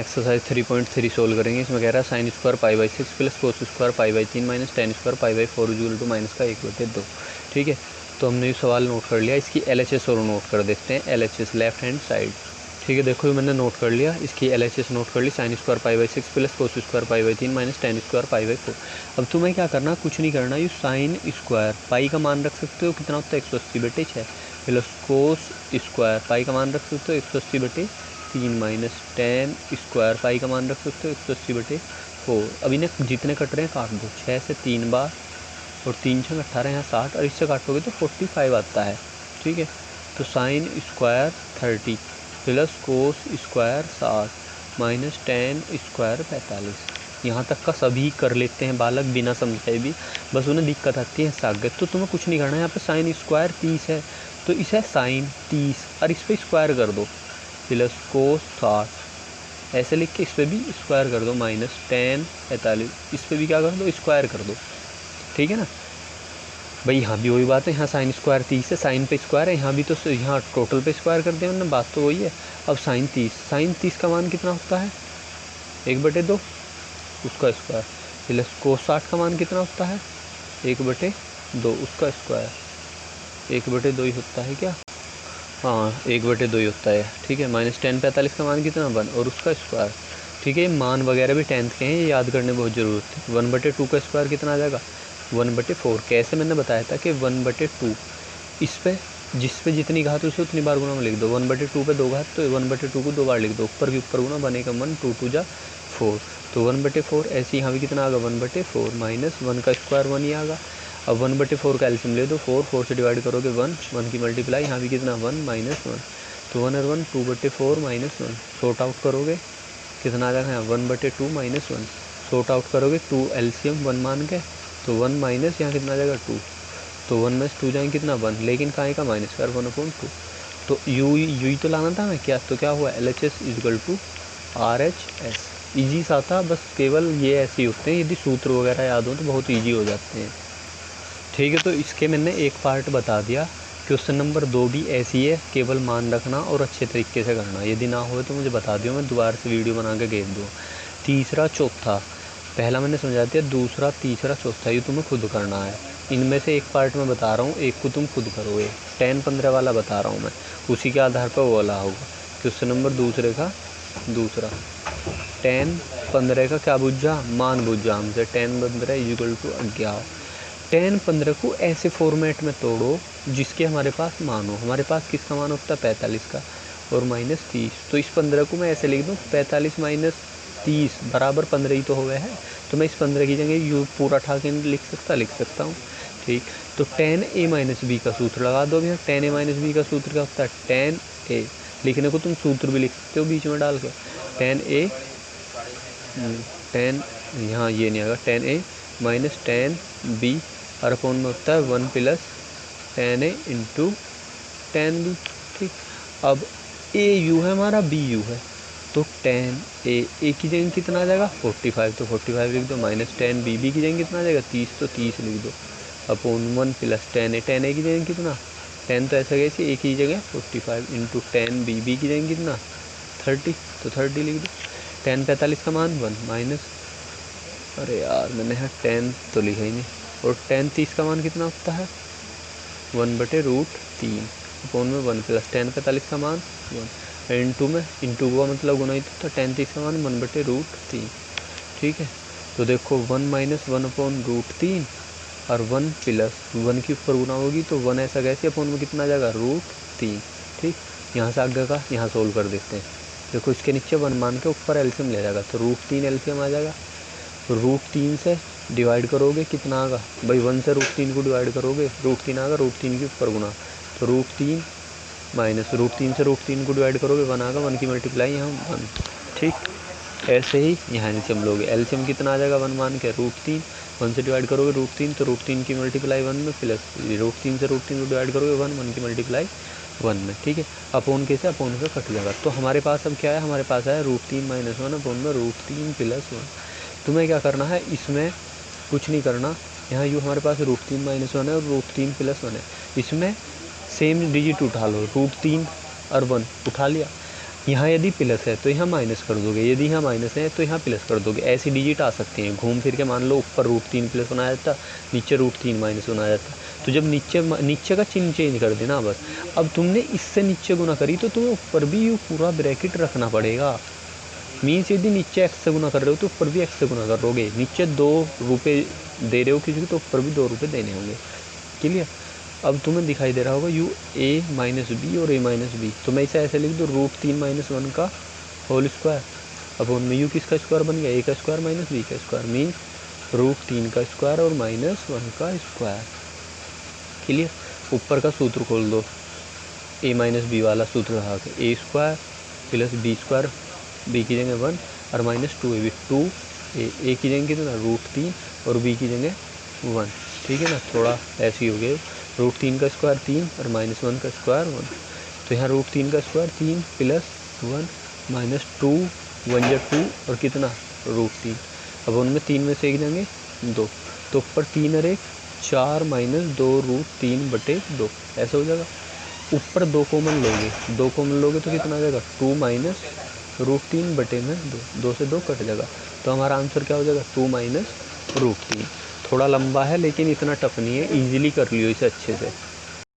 Exercise 3.3 solve करेंगे। इसमें कह रहा है sine square pi by 6 plus cos square pi by 3 minus ten square pi by 4 equal to minus का 1/2। ठीक है, तो हमने ये सवाल नोट कर लिया। इसकी LHS और नोट कर देते हैं। LHS left hand side. ठीक है, देखो मैंने नोट कर लिया, इसकी LHS नोट कर ली। Sine square pi by 6 plus cos square pi by 3 minus ten square pi by 4। अब तुम्हें क्या करना, कुछ नहीं करना, ये साइन स्क्वायर पाई का मान रख सकते हो, कितना होता है 180/6 प्लस कोस स्क्वायर पाई का मान रख सकते हो 180/3 माइनस टेन स्क्वायर पाई का मान रख सकते हो 180/4। अब इन्हें जितने कट रहे हैं काट दो, 6 से 3 बार और 3 6 18, यहाँ 60 और इससे काटोगे तो 45 आता है। ठीक है, तो sine square 30 plus cos square 60 minus ten square 45। यहाँ तक का सभी कर लेते हैं बालक बिना समझाए भी, बस उन्हें दिक्कत आती है सागत। तो तुम्हें कुछ नहीं करना है, यहाँ पे साइन स्क्वायर 30 है तो इसे साइन 30 और इस पर स्क्वायर कर दो प्लस कोस 60 ऐसे लिख के इस पर भी स्क्वायर कर दो माइनस टेन 45, इस पर भी क्या कर दो, स्क्वायर कर दो। ठीक है ना भाई, यहाँ भी वही बात है, यहाँ साइन स्क्वायर 30 है, साइन पे स्क्वायर है, यहाँ भी तो यहाँ टोटल पे स्क्वायर कर दिया मैंने, बात तो वही है। अब साइन 30 का मान कितना होता है 1/2 उसका स्क्वायर प्लस कोस 60 का मान कितना होता है 1/2 उसका स्क्वायर। 1/2 ही होता है क्या, हाँ 1/2 ही होता है। ठीक है, माइनस टेन 45 का मान कितना 1 और उसका स्क्वायर। ठीक है, मान वगैरह भी 10th के हैं, ये याद करने बहुत ज़रूरत है। 1/2 का स्क्वायर कितना आ जाएगा 1/4। कैसे मैंने बताया था कि 1/2 इस पे जिस पे जितनी घात उसे उतनी बार गुना में लिख दो। 1/2 पे 2 घात तो 1/2 को 2 बार लिख दो, ऊपर के ऊपर गुना बनेगा 1 2 2 जा 4 तो 1/4। ऐसे यहाँ भी कितना आगा 1/4 माइनस 1 का स्क्वायर 1 ही आगा। अब 1/4 का एलसीएम ले दो, 4 से डिवाइड करोगे 1 की मल्टीप्लाई, यहाँ भी कितना 1 माइनस 1 तो 1 और 1 2/4 माइनस 1। शॉर्ट आउट करोगे कितना आ जाएगा यहाँ 1/2 माइनस 1। शॉर्ट आउट करोगे 2 एलसीएम 1 मान के तो 1 माइनस यहाँ कितना आ जाएगा 2 तो 1 में 2 जाएंगे कितना 1, लेकिन कहाँ का माइनस कर 1/2 तो यू ही तो लाना था मैं क्या, तो क्या हुआ LHS equal to RHS। Easy सा था, बस केवल ये ऐसे ही होते हैं, यदि सूत्र वगैरह याद हो तो बहुत ईजी हो जाते हैं। ठीक है, तो इसके मैंने एक पार्ट बता दिया। क्वेश्चन नंबर 2 भी ऐसी है, केवल मान रखना और अच्छे तरीके से करना। यदि ना हो तो मुझे बता दियो, मैं दोबारा से वीडियो बना के भेज दूँ। तीसरा चौथा, पहला मैंने समझा दिया, दूसरा तीसरा चौथा ये तुम्हें खुद करना है। इनमें से एक पार्ट मैं बता रहा हूँ, एक को तुम खुद करोगे। 10-15 वाला बता रहा हूँ मैं, उसी के आधार पर वो वाला होगा। क्वेश्चन नंबर दूसरे का दूसरा 10-15 का क्या बुझा, मान बुझा हमसे 10-15 इक्वल टू 11। 10-15 को ऐसे फॉर्मेट में तोड़ो जिसके हमारे पास मान हो। हमारे पास किसका मान होता है 45 का और माइनस 30, तो इस 15 को मैं ऐसे लिख दूँ 45 माइनस 30 बराबर 15 ही तो हो गया है। तो मैं इस 15 की जगह यू पूरा ठा के लिख सकता हूँ। ठीक, तो 10a माइनस बी का सूत्र लगा दो भैया। 10a माइनस बी का सूत्र क्या होता है 10a, लिखने को तुम सूत्र भी लिख सकते हो बीच में डाल के 10a 10 यहाँ ये नहीं आएगा 10a माइनस 10b और अपॉन में होता है 1 प्लस 10a इंटू 10b। ठीक, अब a u है हमारा b u है, तो 10a की जगह कितना आ जाएगा 45 तो 45 लिख दो माइनस 10b की जगह कितना आ जाएगा 30 तो 30 लिख दो अपॉन 1 प्लस 10a की जगह कितना 10 तो ऐसा कैसे a की जगह 45 इंटू 10b की जगह कितना 30 तो 30 लिख दो। 10 45 का मान 1 माइनस, अरे यार मैंने यहाँ 10 तो लिखा ही नहीं, और 10 30 का मान कितना होता है 1/√3 अपॉन में 1 प्लस 10 45 का मान 1 इंटू में इंटू हुआ मतलब गुना ही तो 10 30 का मान 1/√3। ठीक है, तो देखो 1 माइनस 1/√3 और 1 प्लस 1 की ऊपर गुना होगी तो 1 ऐसा कैसे अपॉन में कितना आ जाएगा √3। ठीक, यहाँ से आगे का यहाँ सोल्व कर देते हैं। देखो इसके नीचे 1 मान के ऊपर एलसीएम ले जाएगा तो √3 एलसीएम आ जाएगा। तो √3 से डिवाइड करोगे कितना आएगा भाई 1 से √3 को डिवाइड करोगे √3 आएगा, √3 के ऊपर गुना तो √3 माइनस √3 से √3 को डिवाइड करोगे 1 आएगा, 1 की मल्टीप्लाई यहाँ 1। ठीक, ऐसे ही यहाँ एलसीएम लोगे, एलसीएम कितना आ जाएगा 1 मान के √3, 1 से डिवाइड करोगे √3 तो √3 की मल्टीप्लाई 1 में प्लस √3 से √3 को डिवाइड करोगे 1 की मल्टीप्लाई 1 में। ठीक है, अपॉन कैसे अपॉन का कट जाएगा। तो हमारे पास अब क्या है, हमारे पास है √3 माइनस 1 अपॉन में √3 प्लस 1। तुम्हें क्या करना है, इसमें कुछ नहीं करना, यहाँ यू हमारे पास √3 माइनस 1 है और √3 प्लस 1 है, इसमें सेम डिजिट उठा लो, √3 और 1 उठा लिया। यहाँ यदि प्लस है तो यहाँ माइनस कर दोगे, यदि यहाँ माइनस है तो यहाँ प्लस कर दोगे। ऐसी डिजिट आ सकती हैं घूम फिर के। मान लो ऊपर √3 प्लस होना आ जाता, नीचे √3 माइनस होना आ जाता। तो जब नीचे का चिन्ह चेंज कर देना बस। अब तुमने इससे नीचे गुना करी तो तुम्हें ऊपर भी ये पूरा ब्रैकेट रखना पड़ेगा। मीन्स यदि नीचे x से गुना कर रहे हो तो ऊपर भी x से गुना करोगे। नीचे 2 रुपये दे रहे हो किसी को तो ऊपर भी 2 रुपये देने होंगे। क्लियर। अब तुम्हें दिखाई दे रहा होगा यू a माइनस बी और a माइनस बी। तो मैं इसे ऐसे लिख दूँ √3 - 1 का होल स्क्वायर। अब उनमें u किसका स्क्वायर बन गया, a का स्क्वायर माइनस b का स्क्वायर, मीन्स √3 का स्क्वायर और -1 का स्क्वायर। क्लियर। ऊपर का सूत्र खोल दो, a माइनस बी वाला सूत्र लगा के a square plus b square, b की जगह 1 और -2ab 2 a की जगह कितना √3 और b की जगह 1। ठीक है ना। थोड़ा ऐसे ही हो गए। √3 का स्क्वायर 3 और -1 का स्क्वायर 1। तो यहाँ √3 का स्क्वायर 3 प्लस 1 -2 1 या 2 और कितना √3। अब उनमें 3 में से एक जाएंगे 2, तो ऊपर 3 और 1 4 - 2 √3 बटे 2 ऐसा हो जाएगा। ऊपर 2 कॉमन लोगे, 2 कॉमन लोगे तो कितना आ जाएगा 2 -√3 बटे में 2 से 2 कट जाएगा। तो हमारा आंसर क्या हो जाएगा 2 - √3। थोड़ा लंबा है लेकिन इतना टफ नहीं है, इजीली कर लियो इसे अच्छे से।